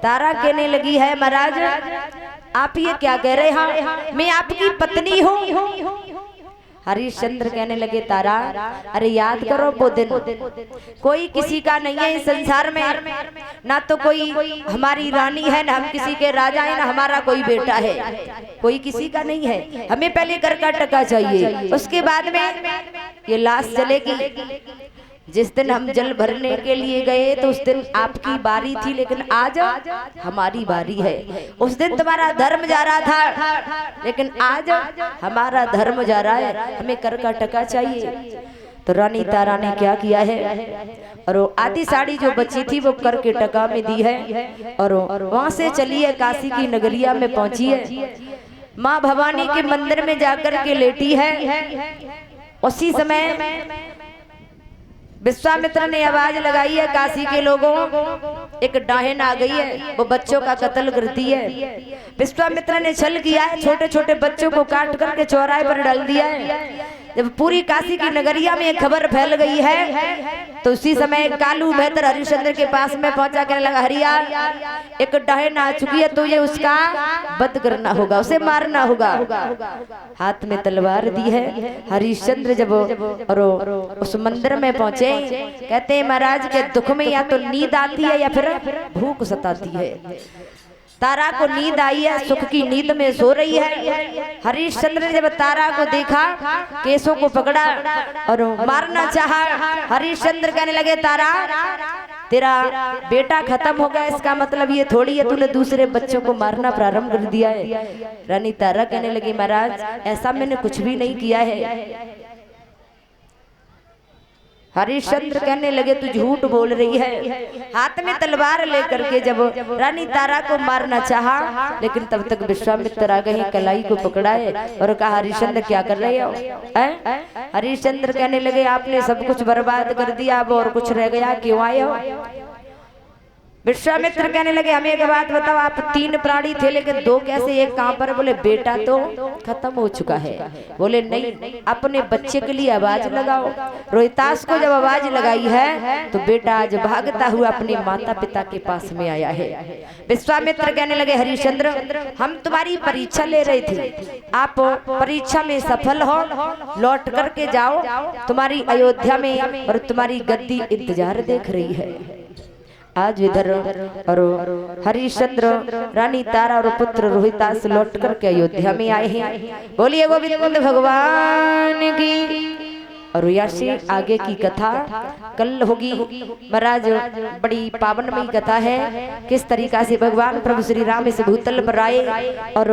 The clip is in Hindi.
तारा कहने लगी है महाराज आप ये क्या कह रहे हैं, मैं आपकी पत्नी हूँ। हरिश्चंद्र कहने लगे तारा अरे याद करो वो दिन, कोई किसी का नहीं है इस संसार में, ना तो कोई हमारी रानी है, ना हम किसी के राजा है, ना हमारा कोई बेटा है, कोई किसी का नहीं है। हमें पहले कर का टका चाहिए, उसके बाद में ये लाश चलेगी। जिस दिन हम जल भरने के लिए गए तो उस दिन आपकी बारी थी, लेकिन आज हमारी बारी है। उस दिन तुम्हारा धर्म जा रहा था, लेकिन आज हमारा धर्म जा रहा है, हमें कर का टका चाहिए। तो रानी तारा ने क्या किया है, और वो आधी साड़ी जो बची थी वो कर के टका में दी है, और वहां से चली है काशी की नगरिया में पहुंची है। माँ भवानी के मंदिर में जाकर के लेटी है। उसी समय विश्वामित्र ने आवाज लगाई है काशी के लोगों, एक डाहिन आ गई है, वो बच्चों का कत्ल करती है। विश्वामित्र ने छल किया है, छोटे छोटे बच्चों को काट करके चौराहे पर डाल दिया है। जब पूरी काशी की नगरिया में एक खबर फैल गई है तो उसी समय कालू मेहतर हरिश्चंद्र के पास में पहुंचा, कहने लगा हरिया एक डाहिन आ चुकी है, तो ये उसका वध करना होगा, उसे मारना होगा। हाथ में तलवार दी है। हरिश्चंद्र जब और उस मंदिर में पहुंचे, कहते हैं महाराज के दुख में या तो नींद आती है या फिर भूख सताती है। तारा को नींद आई है, सुख की नींद में सो रही है। हरिश्चंद्र ने जब तारा को देखा, केसों को पकड़ा और मारना चाहा। हरिश्चंद्र कहने लगे तारा तेरा बेटा खत्म हो गया, इसका मतलब ये थोड़ी है तूने दूसरे बच्चों को मारना प्रारंभ कर दिया है। रानी तारा कहने लगी महाराज ऐसा मैंने कुछ भी नहीं किया है। हरिश्चंद्र कहने लगे तू झूठ बोल रही है। हाथ में तलवार लेकर के जब रानी तारा को मारना चाहा, लेकिन तब तक विश्वामित्र आ गए, कलाई को पकड़ा है और कहा हरिश्चंद्र क्या कर रहे हो। हरिश्चंद्र कहने लगे आपने सब कुछ बर्बाद कर दिया, अब और कुछ रह गया, क्यों आए हो। विश्वामित्र कहने लगे हमें एक बात बताओ, आप 3 प्राणी थे लेकिन 2 कैसे, एक कहां पर। बोले बेटा तो खत्म हो चुका है। बोले नहीं, अपने बच्चे के लिए आवाज लगाओ। रोहितास को जब आवाज लगाई है तो बेटा आज भागता हुआ अपने माता पिता के पास में आया है। विश्वामित्र कहने लगे हरिश्चंद्र हम तुम्हारी परीक्षा ले रहे थे, आप परीक्षा में सफल हो, लौट करके जाओ, तुम्हारी अयोध्या में और तुम्हारी गद्दी इंतजार देख रही है। आज इधर और हरिश्चंद्र रानी तारा और पुत्र रोहितास लौट करके अयोध्या में आए हैं। बोलिए गोविंद भगवान की। और यहाँ आगे की कथा कल होगी। महाराज बड़ी पावनमयी कथा है, किस तरीका से भगवान प्रभु श्री राम इस भूतल पर आए और